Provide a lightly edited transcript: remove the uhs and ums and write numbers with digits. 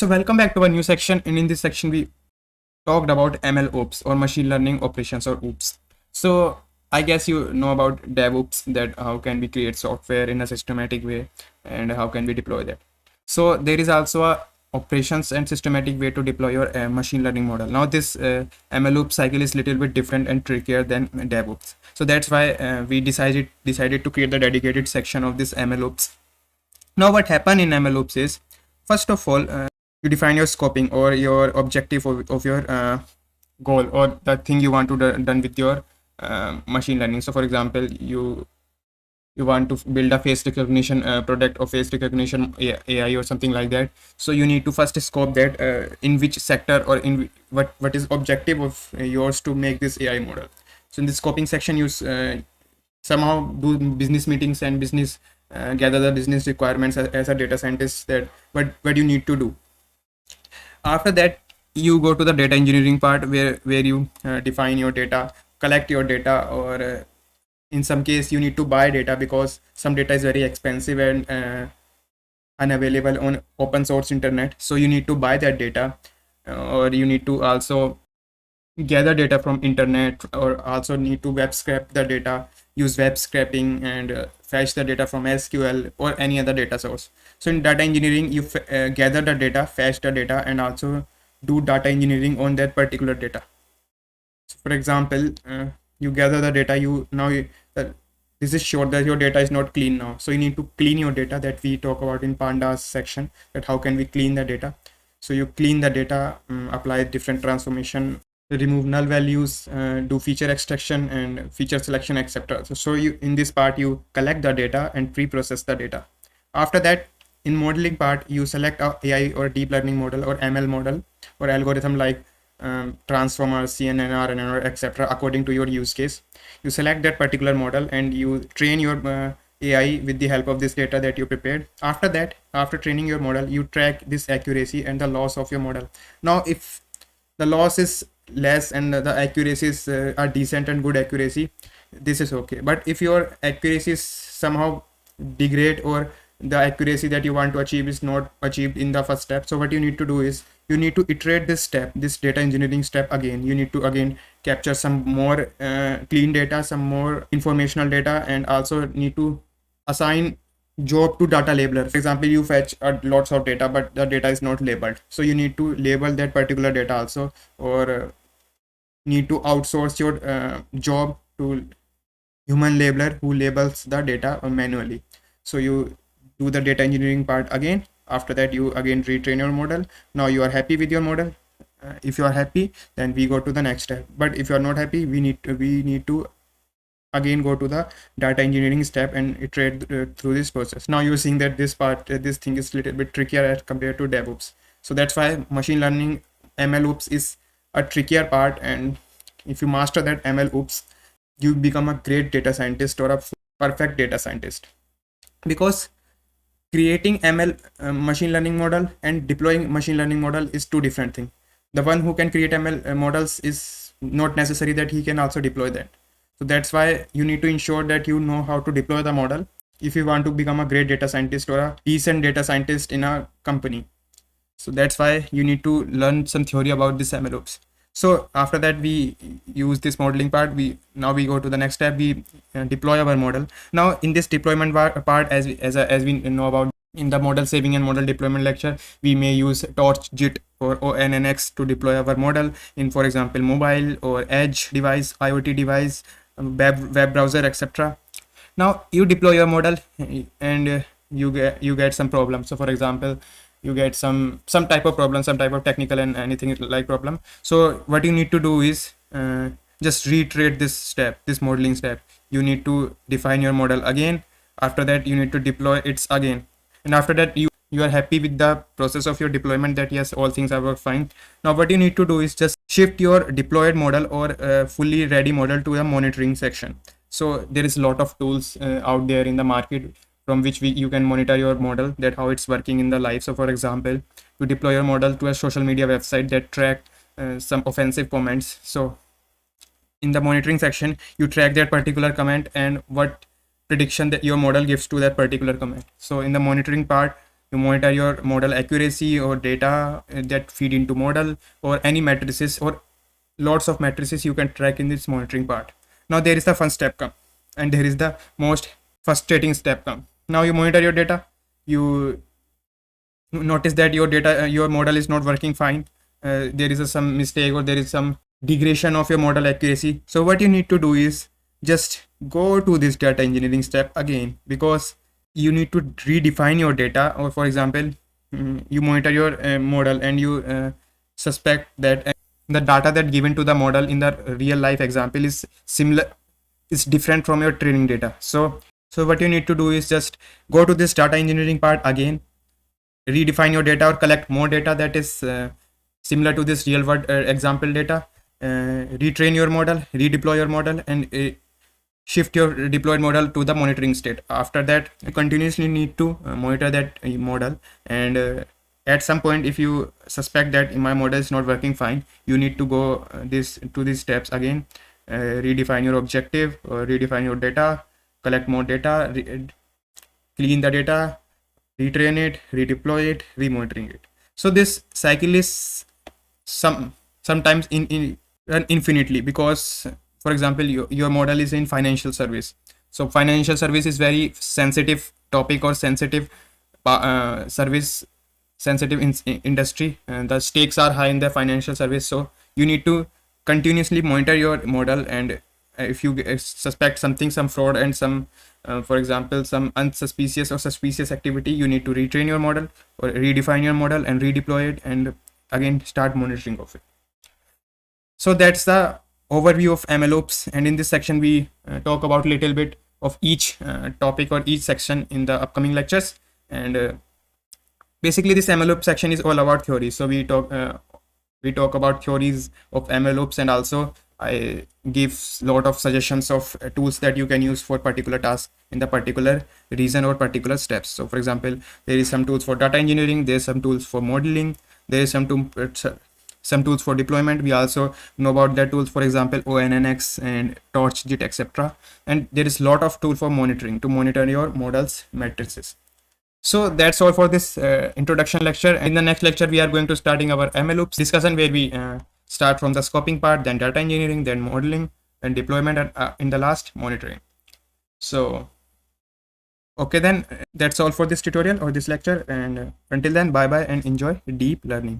So welcome back to our new section, and in this section we talked about MLOps or machine learning operations or OOPS. So I guess you know about DevOps, that how can we create software in a systematic way and how can we deploy that. So there is also a operations and systematic way to deploy your machine learning model. Now this MLOps cycle is little bit different and trickier than DevOps. So that's why we decided to create the dedicated section of this MLOps. Now what happened in MLOps is, first of all, you define your scoping or your objective of your goal or the thing you want to done with your machine learning. So for example, you want to build a face recognition product or face recognition AI or something like that. So you need to first scope that in which sector or in what is objective of yours to make this AI model. So in this scoping section, you somehow do business meetings and business gather the business requirements as a data scientist, that what you need to do. After that, you go to the data engineering part where you define your data, collect your data, or in some case you need to buy data because some data is very expensive and unavailable on open source internet. So you need to buy that data, or you need to also gather data from internet, or also need to web scrape the data, use web scraping, and fetch the data from SQL or any other data source. So in data engineering, you gather the data, fetch the data, and also do data engineering on that particular data. So for example, you gather the data, this is sure that your data is not clean now, so you need to clean your data, that we talk about in pandas section, that how can we clean the data. So you clean the data, apply different transformation, remove null values, do feature extraction and feature selection, etc. So you, in this part, you collect the data and pre-process the data. After that, in modeling part, you select a AI or deep learning model or ML model or algorithm like transformer, CNN, RNN, etc. according to your use case. You select that particular model and you train your AI with the help of this data that you prepared. After that, after training your model, you track this accuracy and the loss of your model. Now, if the loss is less and the accuracies are decent and good accuracy, this is okay. But if your accuracy is somehow degrade, or the accuracy that you want to achieve is not achieved in the first step, so what you need to do is you need to iterate this step, this data engineering step again. You need to again capture some more clean data, some more informational data, and also need to assign job to data labeler. For example, you fetch lots of data but the data is not labeled, so you need to label that particular data also, or need to outsource your job to human labeler who labels the data manually. So you do the data engineering part again. After that, you again retrain your model. Now you are happy with your model. If you are happy, then we go to the next step. But if you are not happy, we need to again go to the data engineering step and iterate through this process. Now you're seeing that this part, this thing is a little bit trickier as compared to DevOps. So that's why machine learning MLOps is a trickier part, and if you master that MLOps, you become a great data scientist or a perfect data scientist. Because creating ML machine learning model and deploying machine learning model is two different things. The one who can create ML models is not necessary that he can also deploy that. So that's why you need to ensure that you know how to deploy the model if you want to become a great data scientist or a decent data scientist in a company. So that's why you need to learn some theory about this MLOps. So after that, we use this modeling part. Now we go to the next step. We deploy our model. Now in this deployment part, as we know about in the model saving and model deployment lecture, we may use Torch, JIT, or ONNX to deploy our model in, for example, mobile or edge device, IoT device, web browser, etc. Now you deploy your model and you get some problems. So for example, you get some type of problem, some type of technical and anything like problem. So what you need to do is just reiterate this modeling step. You need to define your model again. After that, you need to deploy it again, and after that you are happy with the process of your deployment, that yes, all things are fine. Now what you need to do is just shift your deployed model or fully ready model to a monitoring section. So there is a lot of tools out there in the market from which you can monitor your model, that how it's working in the live. So for example, you deploy your model to a social media website that track some offensive comments. So in the monitoring section, you track that particular comment and what prediction that your model gives to that particular comment. So in the monitoring part, you monitor your model accuracy or data that feed into model, or any matrices or lots of matrices you can track in this monitoring part. Now there is the fun step come, and there is the most frustrating step come. Now you monitor your data, you notice that your data, your model is not working fine. There is some mistake, or there is some degradation of your model accuracy. So what you need to do is just go to this data engineering step again, because you need to redefine your data. Or for example, you monitor your model, and you suspect that the data that given to the model in the real life example is similar, is different from your training data. So what you need to do is just go to this data engineering part again, redefine your data or collect more data that is similar to this real world example data, retrain your model, redeploy your model, and shift your deployed model to the monitoring state. After that, you continuously need to monitor that model, and at some point, if you suspect that my model is not working fine, you need to go these steps again, redefine your objective, or redefine your data, collect more data, clean the data, retrain it, redeploy it, remonitoring it. So this cycle is sometimes run infinitely, because for example, your model is in financial service. So financial service is very sensitive topic, or sensitive service, sensitive industry, and the stakes are high in the financial service. So you need to continuously monitor your model, and if you suspect something, some fraud, and some for example, some unsuspicious or suspicious activity, you need to retrain your model, or redefine your model, and redeploy it, and again start monitoring of it. So that's the overview of MLOps, and in this section we talk about a little bit of each topic or each section in the upcoming lectures. And basically this MLOps section is all about theory. So we talk about theories of MLOps, and also I give lot of suggestions of tools that you can use for particular task in the particular region or particular steps. So for example, there is some tools for data engineering, there's some tools for modeling, there is some tools for deployment. We also know about the tools, for example, ONNX and Torch, JIT, etc. And there is a lot of tool for monitoring, to monitor your models matrices. So that's all for this introduction lecture. In the next lecture, we are going to starting our MLOps discussion, where we start from the scoping part, then data engineering, then modeling, then deployment, and in the last, monitoring. So okay, then that's all for this tutorial or this lecture. And until then, bye bye and enjoy deep learning.